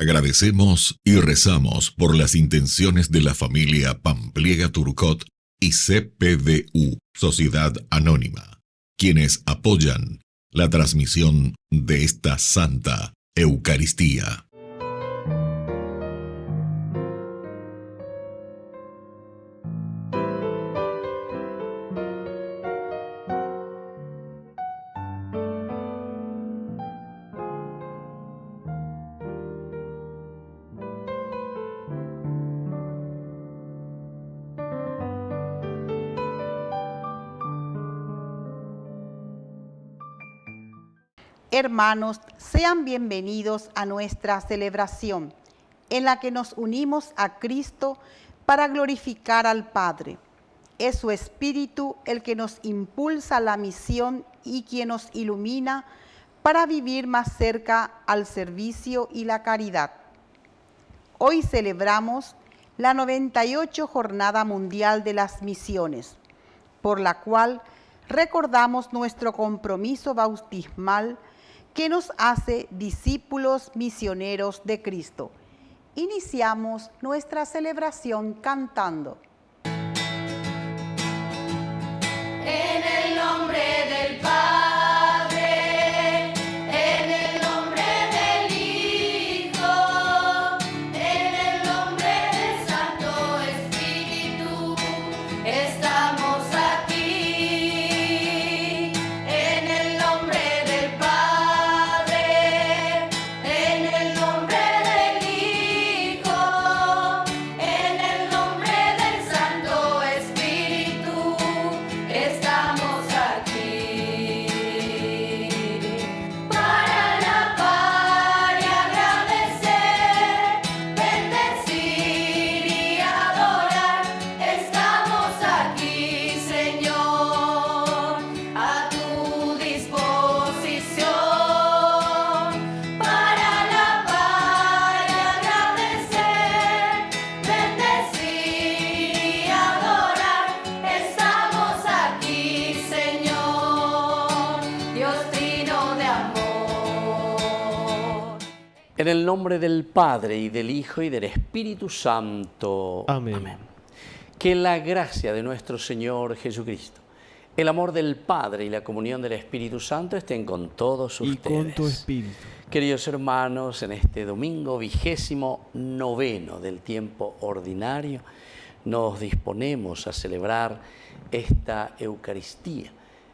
Agradecemos y rezamos por las intenciones de la familia Pampliega Turcot y CPDU, Sociedad Anónima, quienes apoyan la transmisión de esta Santa Eucaristía. Hermanos, sean bienvenidos a nuestra celebración, en la que nos unimos a Cristo para glorificar al Padre. Es su Espíritu el que nos impulsa a la misión y quien nos ilumina para vivir más cerca al servicio y la caridad. Hoy celebramos la 98 Jornada Mundial de las Misiones, por la cual recordamos nuestro compromiso bautismal que nos hace discípulos misioneros de Cristo. Iniciamos nuestra celebración cantando. En el nombre del Padre, en el nombre del Hijo, en el nombre del Santo Espíritu, estamos aquí. En el nombre del Padre, en el nombre del Hijo, en el nombre del Santo Espíritu, estamos aquí para alabar y agradecer, bendecir y adorar. Estamos aquí, Señor, a tu disposición para alabar y agradecer, bendecir y adorar. Estamos aquí, Señor, Dios trino de amor. En el nombre del Padre, y del Hijo, y del Espíritu Santo. Amén. Que la gracia de nuestro Señor Jesucristo, el amor del Padre y la comunión del Espíritu Santo estén con todos Y ustedes. con tu espíritu. Queridos hermanos, en este domingo 29º del tiempo ordinario, nos disponemos a celebrar esta Eucaristía,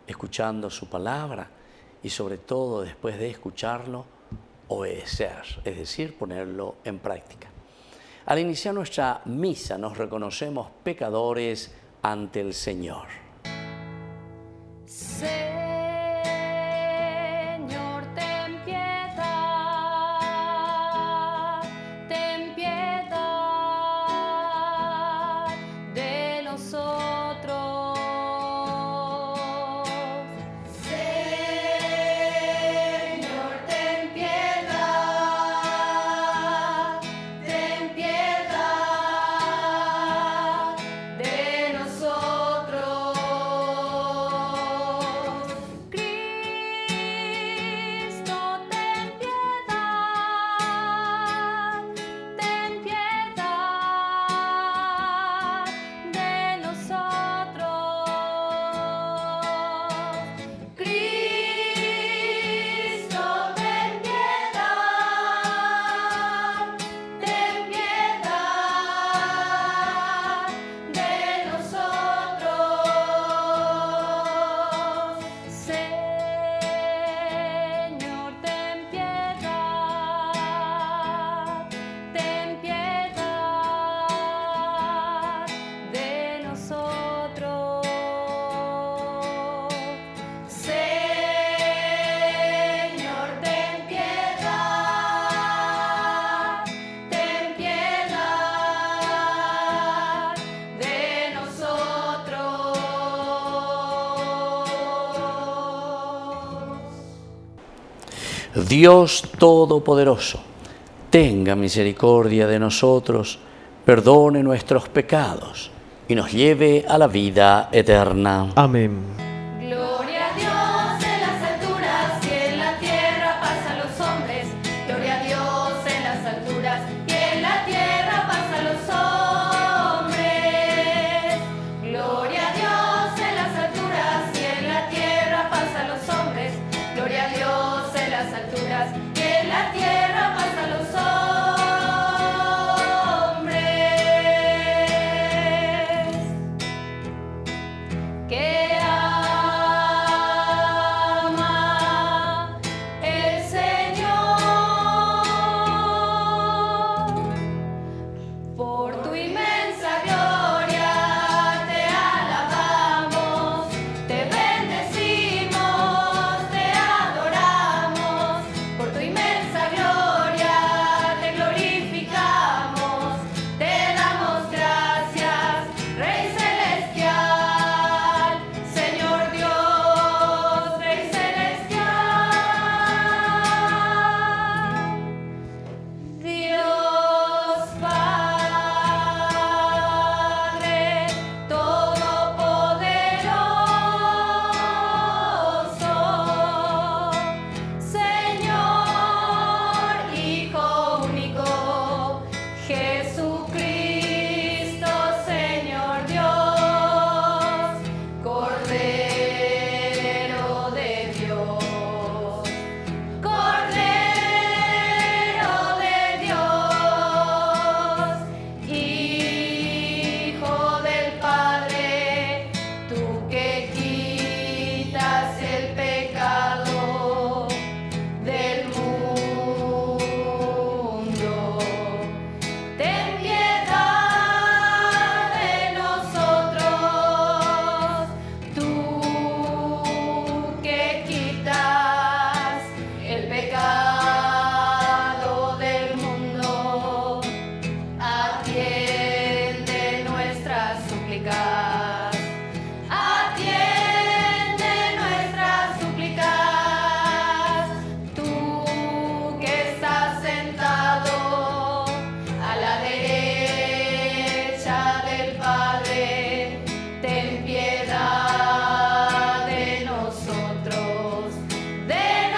escuchando su palabra y sobre todo, después de escucharlo, obedecer, es decir, ponerlo en práctica. Al iniciar nuestra misa nos reconocemos pecadores ante el Señor. Señor, ten piedad de nosotros. Señor, ten piedad de nosotros. Cristo, ten piedad de nosotros. Cristo, ten piedad de nosotros. Señor, ten piedad de nosotros. Señor, ten piedad de nosotros. Dios Todopoderoso, tenga misericordia de nosotros, perdone nuestros pecados y nos lleve a la vida eterna. Amén. Gloria a Dios en las alturas y en la tierra paz a los hombres. Gloria a Dios en las alturas súplicas. Atiende nuestras súplicas, tú que estás sentado a la derecha del Padre, ten piedad de nosotros, ten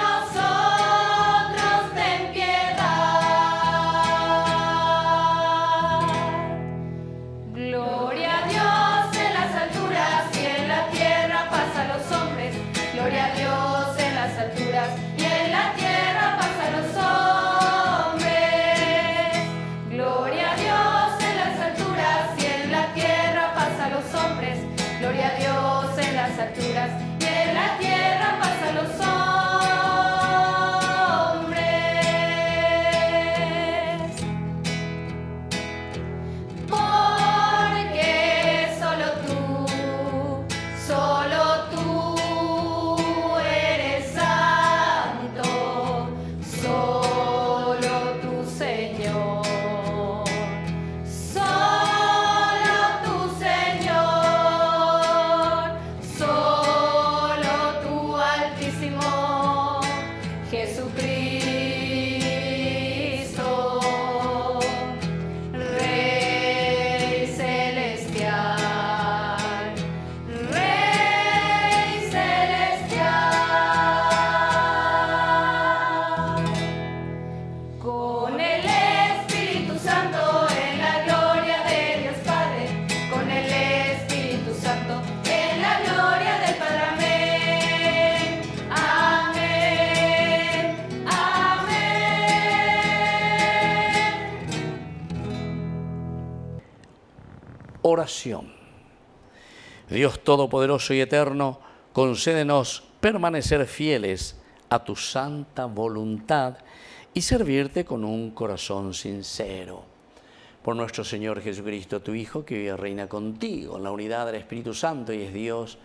piedad. Gloria a Dios en las alturas y en la tierra paz a los hombres. Gloria a Dios en las alturas y en la tierra paz a los hombres. Gloria a Dios en las alturas y en la tierra paz a los hombres. Gloria a Dios en las alturas y en la tierra paz a los hombres. Porque solo tú eres santo, solo tú, Señor, solo tú, Señor, solo tú, Altísimo Jesucristo, Rey celestial, Rey celestial. Con el Espíritu Santo en la gloria de Dios Padre, con el Espíritu Santo en la gloria del Padre. Amén, amén, amén. Oración. Dios Todopoderoso y Eterno, concédenos permanecer fieles a tu santa voluntad y servirte con un corazón sincero. Por nuestro Señor Jesucristo, tu Hijo, que vive y reina contigo en la unidad del Espíritu Santo y es Dios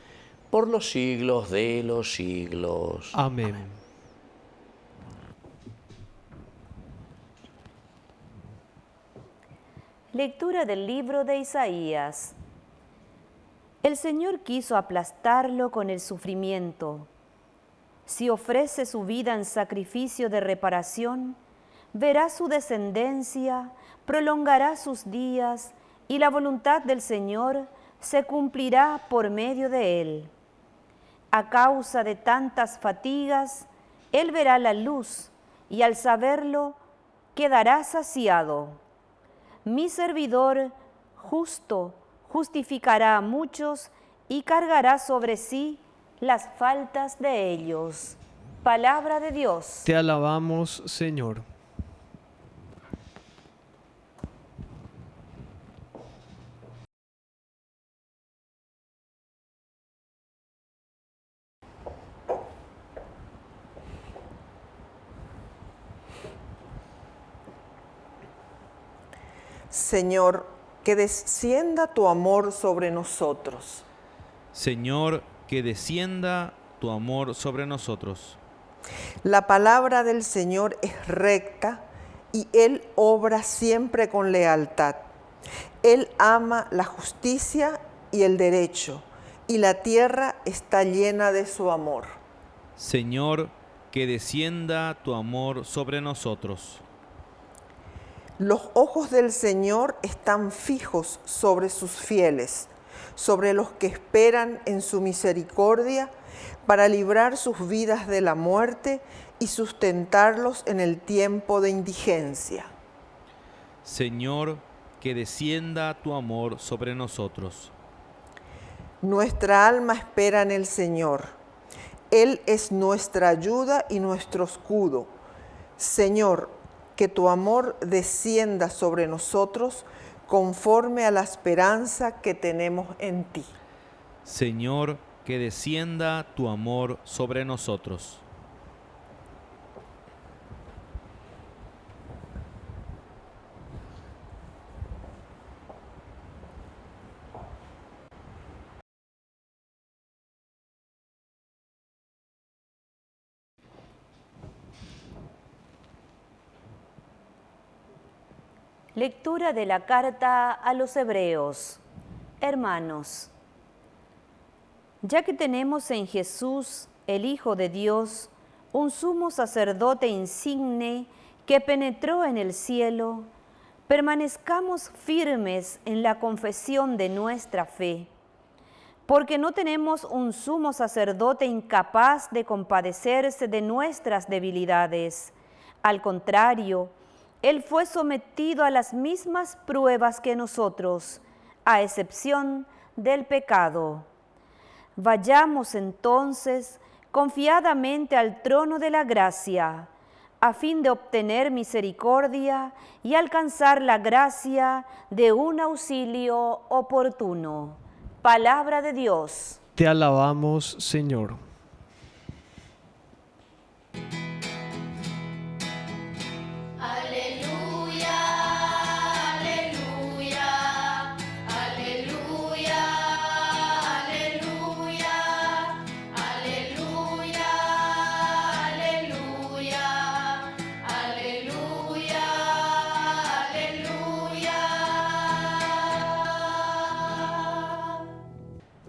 por los siglos de los siglos. Amén. Lectura del libro de Isaías. El Señor quiso aplastarlo con el sufrimiento. Si ofrece su vida en sacrificio de reparación, verá su descendencia, prolongará sus días, y la voluntad del Señor se cumplirá por medio de él. A causa de tantas fatigas, él verá la luz, y al saberlo, quedará saciado. Mi servidor justo justificará a muchos y cargará sobre sí las faltas de ellos. Palabra de Dios. Te alabamos, Señor. Señor, que descienda tu amor sobre nosotros. Señor, que descienda tu amor sobre nosotros. La palabra del Señor es recta y Él obra siempre con lealtad. Él ama la justicia y el derecho, y la tierra está llena de su amor. Señor, que descienda tu amor sobre nosotros. Los ojos del Señor están fijos sobre sus fieles, sobre los que esperan en su misericordia, para librar sus vidas de la muerte y sustentarlos en el tiempo de indigencia. Señor, que descienda tu amor sobre nosotros. Nuestra alma espera en el Señor. Él es nuestra ayuda y nuestro escudo. Señor, que tu amor descienda sobre nosotros conforme a la esperanza que tenemos en ti. Señor, que descienda tu amor sobre nosotros. Lectura de la carta a los Hebreos. Hermanos, ya que tenemos en Jesús, el Hijo de Dios, un sumo sacerdote insigne que penetró en el cielo, permanezcamos firmes en la confesión de nuestra fe, porque no tenemos un sumo sacerdote incapaz de compadecerse de nuestras debilidades. Al contrario, Él fue sometido a las mismas pruebas que nosotros, a excepción del pecado. Vayamos entonces confiadamente al trono de la gracia, a fin de obtener misericordia y alcanzar la gracia de un auxilio oportuno. Palabra de Dios. Te alabamos, Señor. Aleluya, aleluya, aleluya, aleluya, aleluya, aleluya, aleluya, aleluya.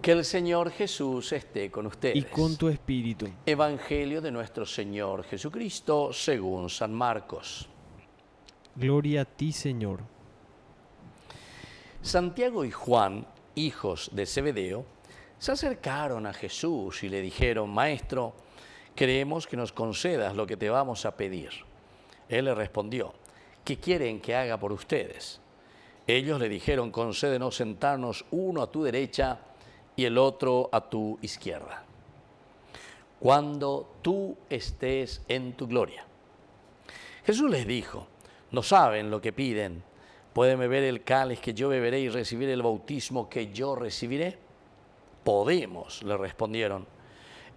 Que el Señor Jesús esté con ustedes. Y con tu espíritu. Evangelio de nuestro Señor Jesucristo según San Marcos. Gloria a ti, Señor. Santiago y Juan, hijos de Zebedeo, se acercaron a Jesús y le dijeron: Maestro, queremos que nos concedas lo que te vamos a pedir. Él le respondió: ¿qué quieren que haga por ustedes? Ellos le dijeron: concédenos sentarnos uno a tu derecha y el otro a tu izquierda, cuando tú estés en tu gloria. Jesús les dijo: no saben lo que piden. ¿Pueden beber el cáliz que yo beberé y recibir el bautismo que yo recibiré? Podemos, le respondieron.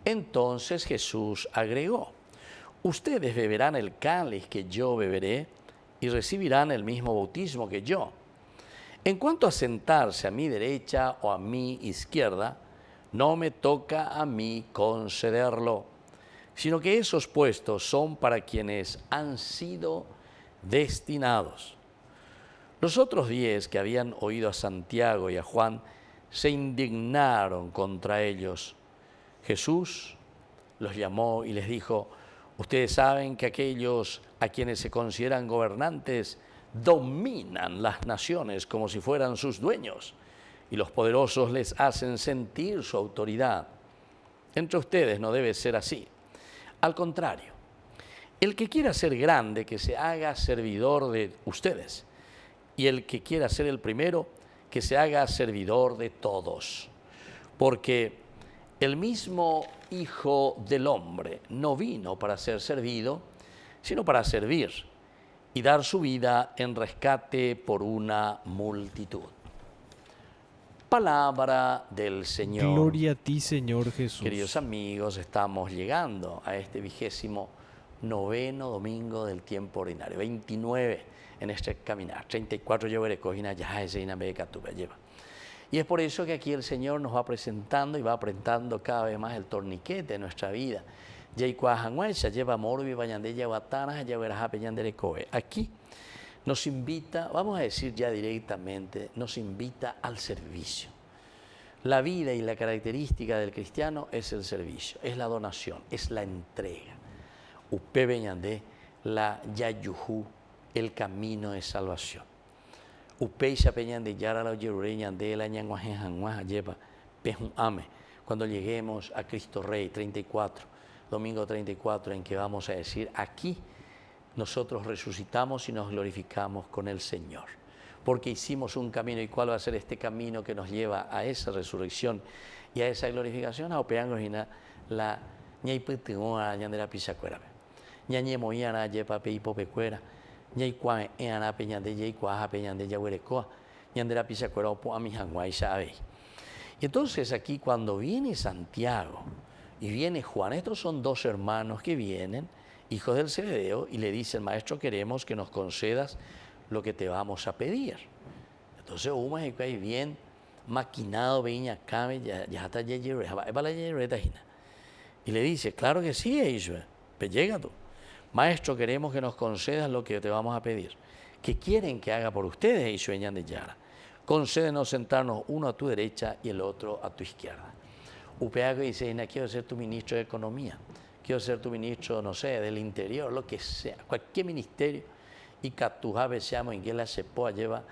Entonces Jesús agregó: ustedes beberán el cáliz que yo beberé y recibirán el mismo bautismo que yo. En cuanto a sentarse a mi derecha o a mi izquierda, no me toca a mí concederlo, sino que esos puestos son para quienes han sido destinados. Los otros 10 que habían oído a Santiago y a Juan se indignaron contra ellos. Jesús los llamó y les dijo: ustedes saben que aquellos a quienes se consideran gobernantes dominan las naciones como si fueran sus dueños, y los poderosos les hacen sentir su autoridad. Entre ustedes no debe ser así. Al contrario, el que quiera ser grande, que se haga servidor de ustedes, y el que quiera ser el primero, que se haga servidor de todos. Porque el mismo Hijo del Hombre no vino para ser servido, sino para servir y dar su vida en rescate por una multitud. Palabra del Señor. Gloria a ti, Señor Jesús. Queridos amigos, estamos llegando a este 29º domingo del tiempo ordinario, 29 en este caminar, 34 llevaré cojina ya ese inameca tuve lleva. Y es por eso que aquí el Señor nos va presentando y va apretando cada vez más el torniquete de nuestra vida. Aquí nos invita, vamos a decir ya directamente, nos invita al servicio. La vida y la característica del cristiano es el servicio, es la donación, es la entrega. Upe beñandé la yayujú, el camino de salvación. Upe y peñande yara la yerureñande la ñanguajenjanguaja lleva pejun ame. Cuando lleguemos a Cristo Rey 34, domingo 34, en que vamos a decir: aquí nosotros resucitamos y nos glorificamos con el Señor, porque hicimos un camino. ¿Y cuál va a ser este camino que nos lleva a esa resurrección y a esa glorificación? A opeangojina la ñaipetingua ñandera pisacuera, ñañemoyana yepa peipo pecuera, ñaicua eana peñande yeicua peñande yahuerecoa, ñandera pisacuera opo amijanguay sabe. Y entonces aquí cuando viene Santiago y viene Juan, estos son 2 hermanos que vienen, hijos del Zebedeo, y le dicen: Maestro, queremos que nos concedas lo que te vamos a pedir. Entonces uno es que bien maquinado, veña came, ya está y le dice: claro que sí, Israel, pues llega tú. Maestro, queremos que nos concedas lo que te vamos a pedir. ¿Qué quieren que haga por ustedes? Y sueñan de Yara. concédenos sentarnos uno a tu derecha y el otro a tu izquierda. Upeago dice, quiero ser tu ministro de Economía, quiero ser tu ministro, no sé, del Interior, lo que sea, cualquier ministerio, y Catujabe seamos en que la sepoa lleva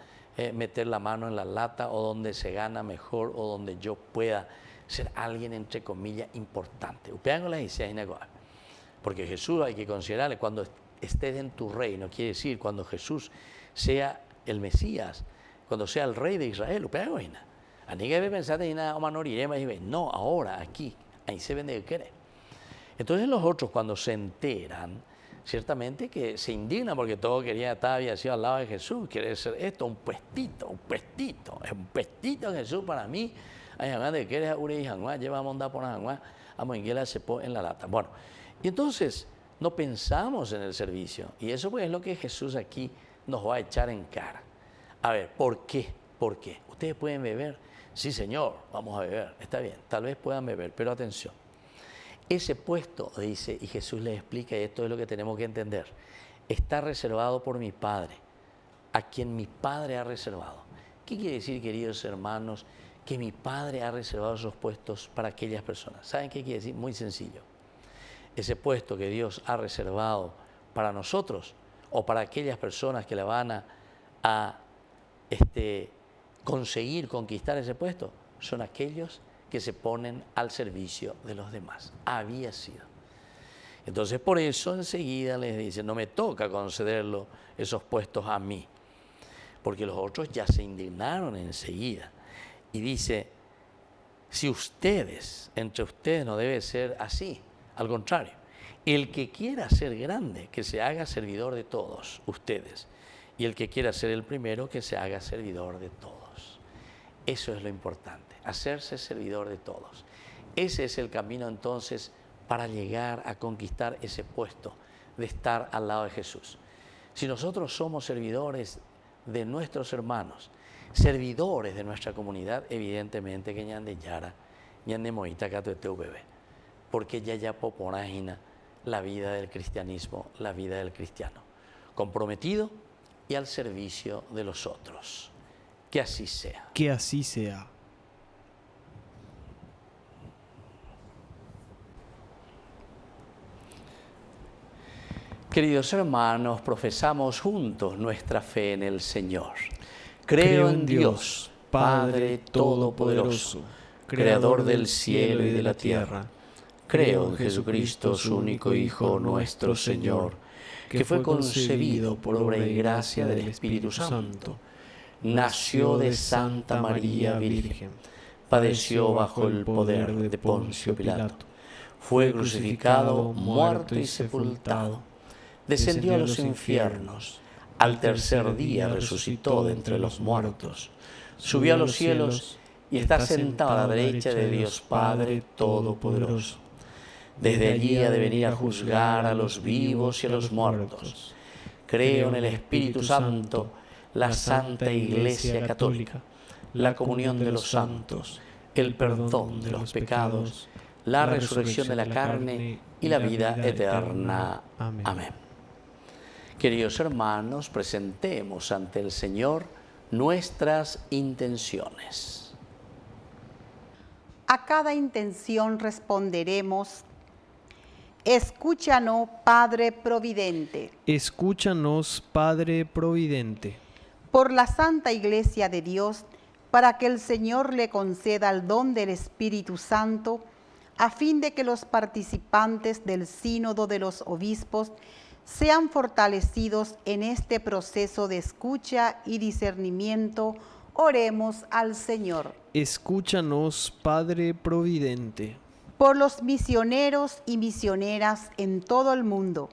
meter la mano en la lata o donde se gana mejor o donde yo pueda ser alguien, entre comillas, importante. Upeago la dice, porque Jesús hay que considerarle cuando estés en tu reino, quiere decir cuando Jesús sea el Mesías, cuando sea el rey de Israel, upeago ina. Ani que pensar en una manorirema y no, ahora, aquí, ahí se vende que quiere. Entonces los otros cuando se enteran, ciertamente que se indignan porque todo quería estar había sido al lado de Jesús, quiere ser esto, un puestito Jesús para mí. Ay, de que eres ure y janguá, lleva a mondar por janguá, a moinguela se pone en la lata. Bueno, y entonces no pensamos en el servicio y eso pues es lo que Jesús aquí nos va a echar en cara. A ver, ¿por qué? ¿Por qué? ¿Ustedes pueden beber? Sí, Señor, vamos a beber. Está bien, tal vez puedan beber, pero atención. Ese puesto, dice, y Jesús les explica, y esto es lo que tenemos que entender, está reservado por mi Padre, a quien mi Padre ha reservado. ¿Qué quiere decir, queridos hermanos, que mi Padre ha reservado esos puestos para aquellas personas? ¿Saben qué quiere decir? Muy sencillo. Ese puesto que Dios ha reservado para nosotros o para aquellas personas que le van a conseguir conquistar ese puesto, son aquellos que se ponen al servicio de los demás. Había sido. Entonces por eso enseguida les dice, no me toca concederlo esos puestos a mí, porque los otros ya se indignaron enseguida. Y dice, si ustedes, entre ustedes no debe ser así, al contrario, el que quiera ser grande, que se haga servidor de todos ustedes, y el que quiera ser el primero, que se haga servidor de todos. Eso es lo importante, hacerse servidor de todos. Ese es el camino entonces para llegar a conquistar ese puesto de estar al lado de Jesús. Si nosotros somos servidores de nuestros hermanos, servidores de nuestra comunidad, evidentemente que ñan de Yara, ñan de Moita Catueteu bebé, porque ya poporajina la vida del cristianismo, la vida del cristiano, comprometido y al servicio de los otros. Que así sea. Que así sea. Queridos hermanos, profesamos juntos nuestra fe en el Señor. Creo en Dios, Padre Todopoderoso, Creador del cielo y de la tierra. Creo en Jesucristo, su único Hijo, nuestro Señor, que fue concebido por obra y gracia del Espíritu Santo. Nació de Santa María Virgen, padeció bajo el poder de Poncio Pilato, fue crucificado, muerto y sepultado, descendió a los infiernos, al tercer día resucitó de entre los muertos, subió a los cielos y está sentado a la derecha de Dios Padre Todopoderoso. Desde allí ha de venir a juzgar a los vivos y a los muertos. Creo en el Espíritu Santo, la Santa Iglesia Católica, la comunión de los santos, el perdón de los pecados, la resurrección de la carne y la vida eterna. Amén. Queridos hermanos, presentemos ante el Señor nuestras intenciones. A cada intención responderemos: escúchanos, Padre Providente. Escúchanos, Padre Providente. Por la Santa Iglesia de Dios, para que el Señor le conceda el don del Espíritu Santo, a fin de que los participantes del Sínodo de los Obispos sean fortalecidos en este proceso de escucha y discernimiento, oremos al Señor. Escúchanos, Padre Providente. Por los misioneros y misioneras en todo el mundo,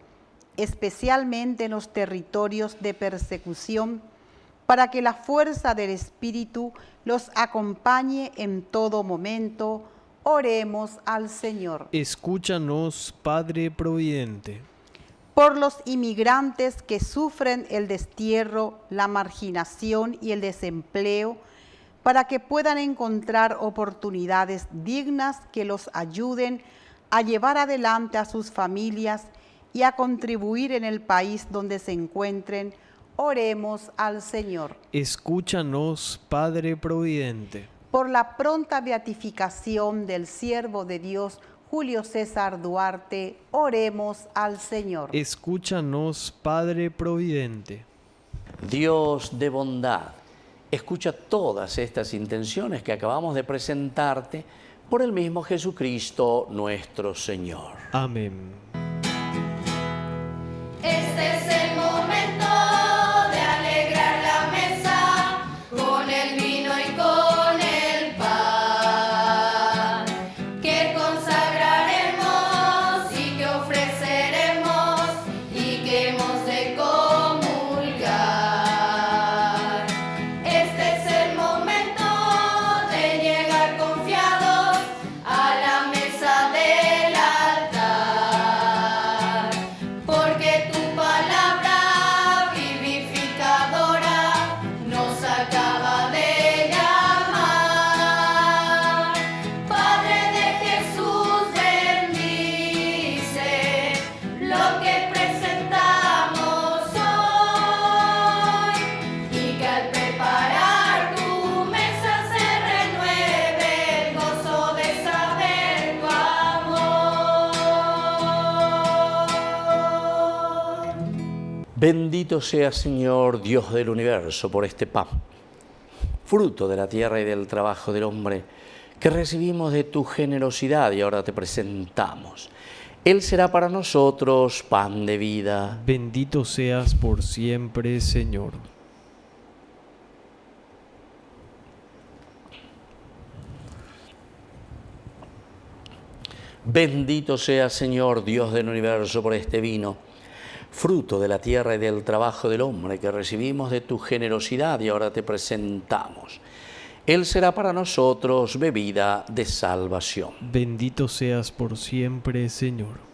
especialmente en los territorios de persecución, para que la fuerza del Espíritu los acompañe en todo momento, oremos al Señor. Escúchanos, Padre Providente. Por los inmigrantes que sufren el destierro, la marginación y el desempleo, para que puedan encontrar oportunidades dignas que los ayuden a llevar adelante a sus familias y a contribuir en el país donde se encuentren, Oremos al Señor. Escúchanos, Padre Providente. Por la pronta beatificación del siervo de Dios, Julio César Duarte, oremos al Señor. Escúchanos, Padre Providente. Dios de bondad, escucha todas estas intenciones que acabamos de presentarte por el mismo Jesucristo nuestro Señor. Amén. Este es el momento de alegrar la mesa con el vino y con el pan, que consagraremos y que ofreceremos y que hemos de comulgar. Este es el momento de llegar confiados a la mesa del altar, porque tu palabra vivificadora nos acaba de llamar. Padre de Jesús, bendice lo que presentamos hoy, y que al preparar tu mesa se renueve el gozo de saber tu amor. Bendito sea, Señor, Dios del universo, por este pan, fruto de la tierra y del trabajo del hombre, que recibimos de tu generosidad y ahora te presentamos. Él será para nosotros pan de vida. Bendito seas por siempre, Señor. Bendito sea, Señor, Dios del universo, por este vino, fruto de la tierra y del trabajo del hombre, que recibimos de tu generosidad y ahora te presentamos. Él será para nosotros bebida de salvación. Bendito seas por siempre, Señor.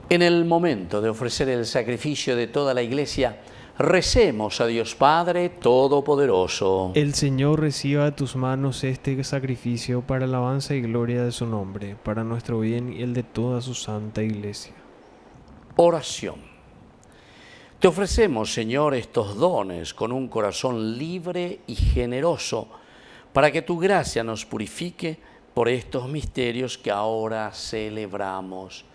En el momento de ofrecer el sacrificio de toda la Iglesia, recemos a Dios Padre Todopoderoso. El Señor reciba de tus manos este sacrificio para alabanza y gloria de su nombre, para nuestro bien y el de toda su santa Iglesia. Oración. Te ofrecemos, Señor, estos dones con un corazón libre y generoso, para que tu gracia nos purifique por estos misterios que ahora celebramos.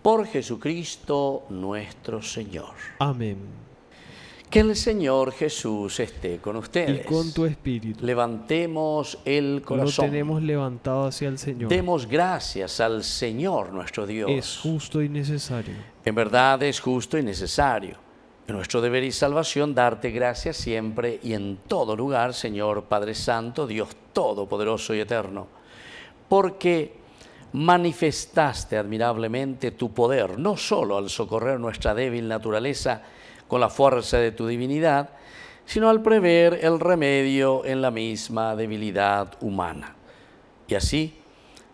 Por Jesucristo nuestro Señor. Amén. Que el Señor Jesús esté con ustedes. Y con tu espíritu. Levantemos el corazón. Lo tenemos levantado hacia el Señor. Demos gracias al Señor nuestro Dios. Es justo y necesario. En verdad es justo y necesario. En nuestro deber y salvación darte gracias siempre y en todo lugar, Señor Padre Santo, Dios Todopoderoso y Eterno, porque manifestaste admirablemente tu poder, no solo al socorrer nuestra débil naturaleza con la fuerza de tu divinidad, sino al prever el remedio en la misma debilidad humana. Y así,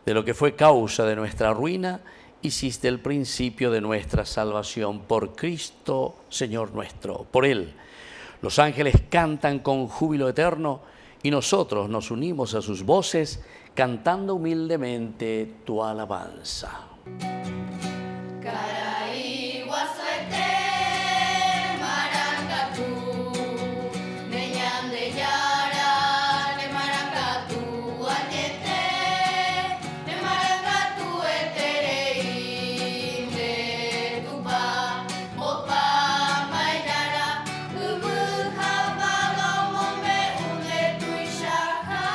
de lo que fue causa de nuestra ruina, hiciste el principio de nuestra salvación por Cristo, Señor nuestro. Por Él, los ángeles cantan con júbilo eterno y nosotros nos unimos a sus voces cantando humildemente tu alabanza. Caray, guasuete, maracatú, neñan de yara, ne maracatú, añete, ne maracatú, etereín, de tupa, opa, mainara, ubuja, palomombe, unde tuishaja.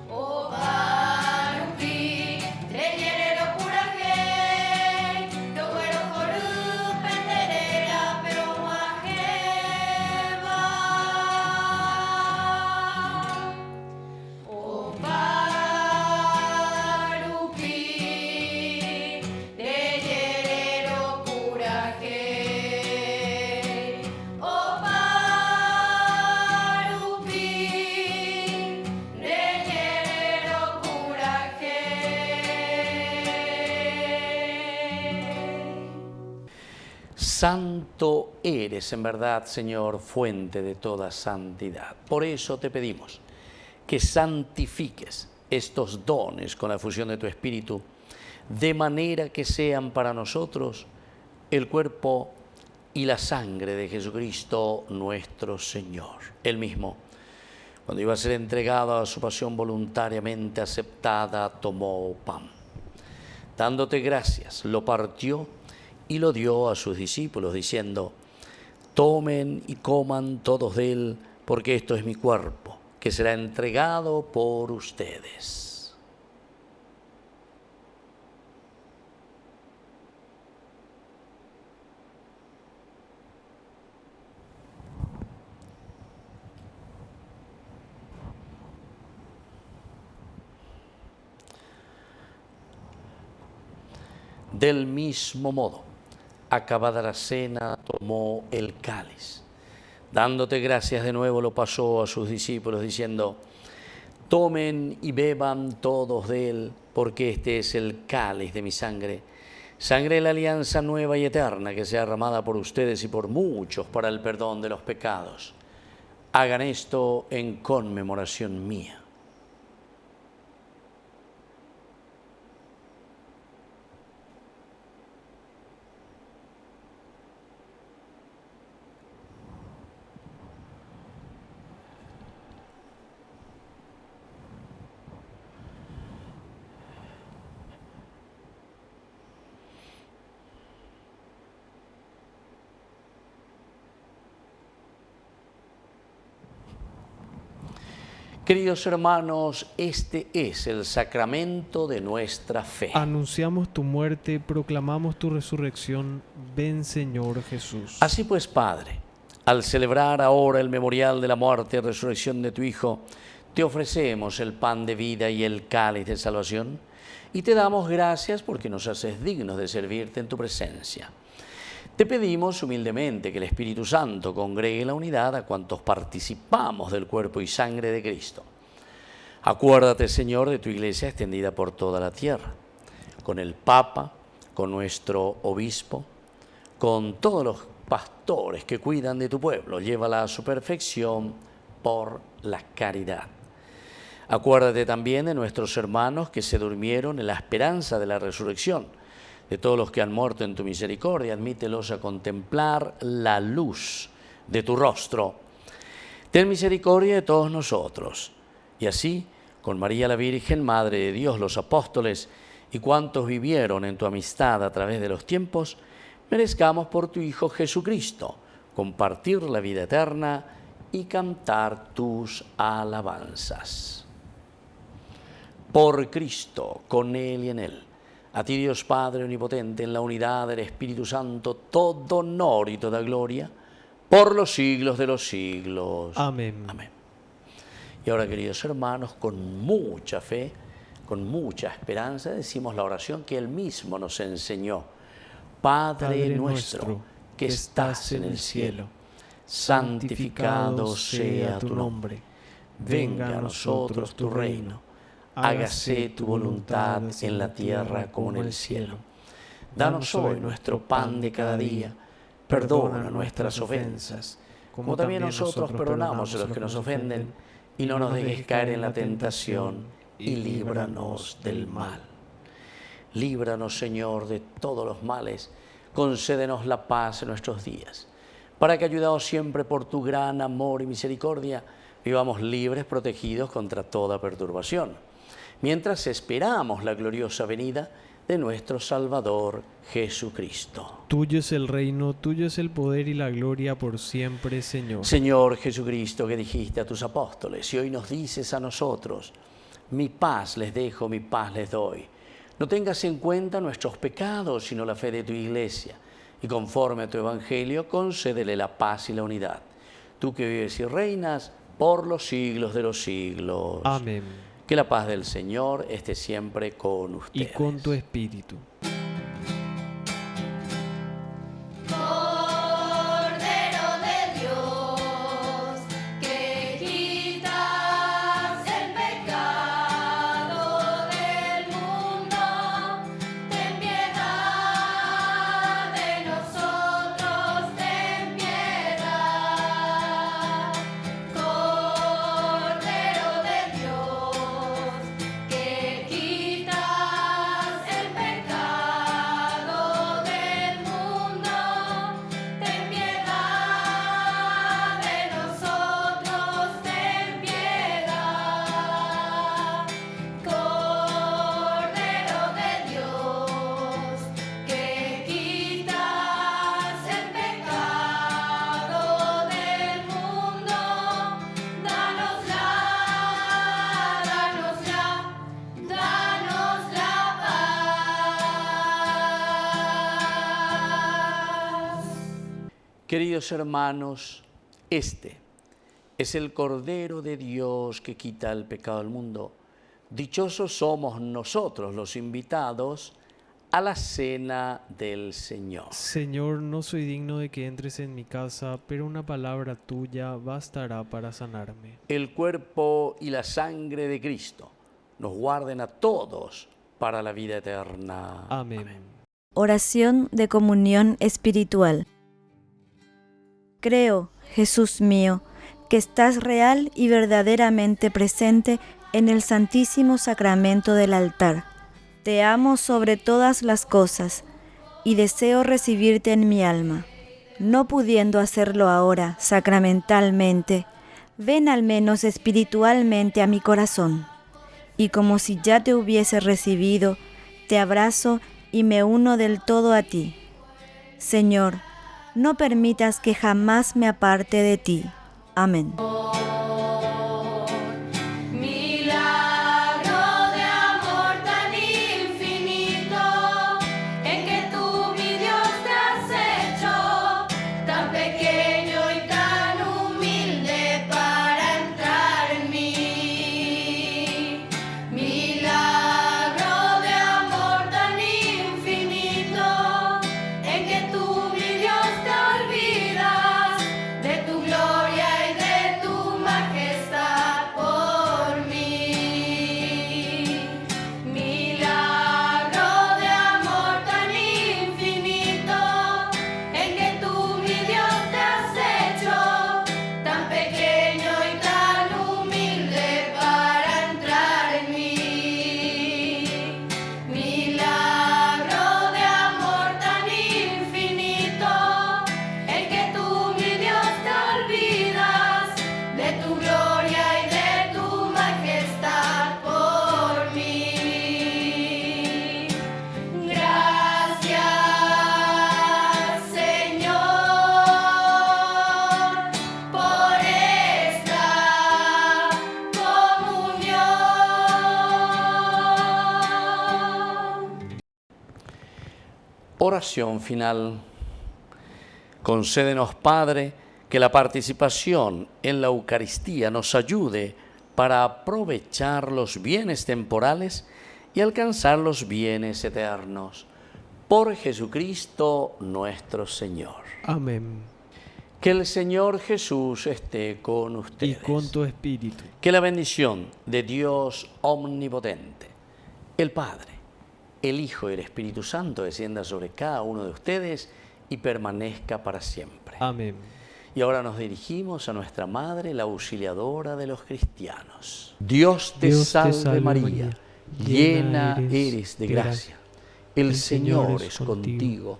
Oba Santo eres en verdad, Señor, fuente de toda santidad. Por eso te pedimos que santifiques estos dones con la fusión de tu Espíritu, de manera que sean para nosotros el cuerpo y la sangre de Jesucristo nuestro Señor. Él mismo, cuando iba a ser entregado a su pasión voluntariamente aceptada, tomó pan. Dándote gracias, lo partió y lo dio a sus discípulos, diciendo: tomen y coman todos de él, porque esto es mi cuerpo, que será entregado por ustedes. Del mismo modo, acabada la cena, tomó el cáliz. Dándote gracias de nuevo, lo pasó a sus discípulos, diciendo: tomen y beban todos de él, porque este es el cáliz de mi sangre, sangre de la alianza nueva y eterna, que sea derramada por ustedes y por muchos para el perdón de los pecados. Hagan esto en conmemoración mía. Queridos hermanos, este es el sacramento de nuestra fe. Anunciamos tu muerte, proclamamos tu resurrección. Ven, Señor Jesús. Así pues, Padre, al celebrar ahora el memorial de la muerte y resurrección de tu Hijo, te ofrecemos el pan de vida y el cáliz de salvación, y te damos gracias porque nos haces dignos de servirte en tu presencia. Te pedimos humildemente que el Espíritu Santo congregue la unidad a cuantos participamos del cuerpo y sangre de Cristo. Acuérdate, Señor, de tu Iglesia extendida por toda la tierra, con el Papa, con nuestro Obispo, con todos los pastores que cuidan de tu pueblo. Llévala a su perfección por la caridad. Acuérdate también de nuestros hermanos que se durmieron en la esperanza de la resurrección. De todos los que han muerto en tu misericordia, admítelos a contemplar la luz de tu rostro. Ten misericordia de todos nosotros. Y así, con María la Virgen, Madre de Dios, los apóstoles y cuantos vivieron en tu amistad a través de los tiempos, merezcamos por tu Hijo Jesucristo compartir la vida eterna y cantar tus alabanzas. Por Cristo, con Él y en Él, a ti, Dios Padre Omnipotente, en la unidad del Espíritu Santo, todo honor y toda gloria, por los siglos de los siglos. Amén. Amén. Y ahora, queridos hermanos, con mucha fe, con mucha esperanza, decimos la oración que Él mismo nos enseñó. Padre nuestro, que estás en el cielo, santificado sea tu nombre. Venga a nosotros tu reino. Hágase tu voluntad en la tierra como en el cielo. Danos hoy nuestro pan de cada día. Perdona nuestras ofensas, como también nosotros perdonamos a los que nos ofenden. Y no nos dejes caer en la tentación, y líbranos del mal. Líbranos, Señor, de todos los males. Concédenos la paz en nuestros días, para que, ayudados siempre por tu gran amor y misericordia, vivamos libres, protegidos contra toda perturbación, mientras esperamos la gloriosa venida de nuestro Salvador Jesucristo. Tuyo es el reino, tuyo es el poder y la gloria por siempre, Señor. Señor Jesucristo, que dijiste a tus apóstoles, y hoy nos dices a nosotros: mi paz les dejo, mi paz les doy. No tengas en cuenta nuestros pecados, sino la fe de tu Iglesia, y conforme a tu Evangelio, concédele la paz y la unidad. Tú que vives y reinas por los siglos de los siglos. Amén. Que la paz del Señor esté siempre con ustedes. Y con tu espíritu. Queridos hermanos, este es el Cordero de Dios que quita el pecado del mundo. Dichosos somos nosotros los invitados a la cena del Señor. Señor, no soy digno de que entres en mi casa, pero una palabra tuya bastará para sanarme. El cuerpo y la sangre de Cristo nos guarden a todos para la vida eterna. Amén. Oración de comunión espiritual. Creo, Jesús mío, que estás real y verdaderamente presente en el Santísimo Sacramento del altar. Te amo sobre todas las cosas y deseo recibirte en mi alma. No pudiendo hacerlo ahora sacramentalmente, ven al menos espiritualmente a mi corazón. Y como si ya te hubiese recibido, te abrazo y me uno del todo a ti. Señor, no permitas que jamás me aparte de ti. Amén. Oración final. Concédenos, Padre, que la participación en la Eucaristía nos ayude para aprovechar los bienes temporales y alcanzar los bienes eternos. Por Jesucristo nuestro Señor. Amén. Que el Señor Jesús esté con Y ustedes. con tu espíritu. Que la bendición de Dios omnipotente, el Padre, el Hijo y el Espíritu Santo descienda sobre cada uno de ustedes y permanezca para siempre. Amén. Y ahora nos dirigimos a nuestra Madre, la auxiliadora de los cristianos. Dios te salve María, llena eres de gracia. El Señor es contigo.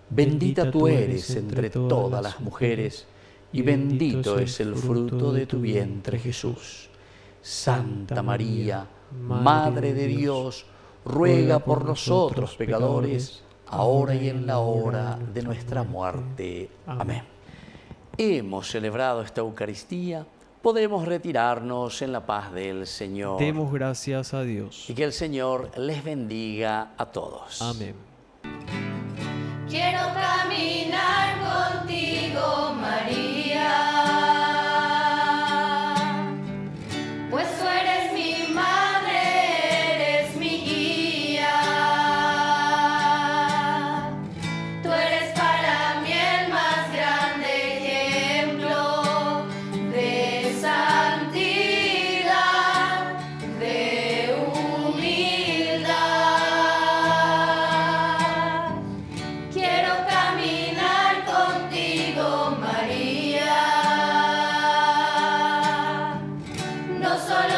Bendita tú eres entre todas las mujeres, y bendito es el fruto de tu vientre, Jesús. Santa María, Madre de Dios, ruega por nosotros pecadores, ahora y en la hora de nuestra muerte. Amén. Hemos celebrado esta Eucaristía, podemos retirarnos en la paz del Señor. Demos gracias a Dios. Y que el Señor les bendiga a todos. Amén. Quiero caminar contigo, María, pues tú eres mi madre, eres mi guía. Tú eres para mí el más grande ejemplo de santidad, de humildad. Quiero caminar contigo, María, no solo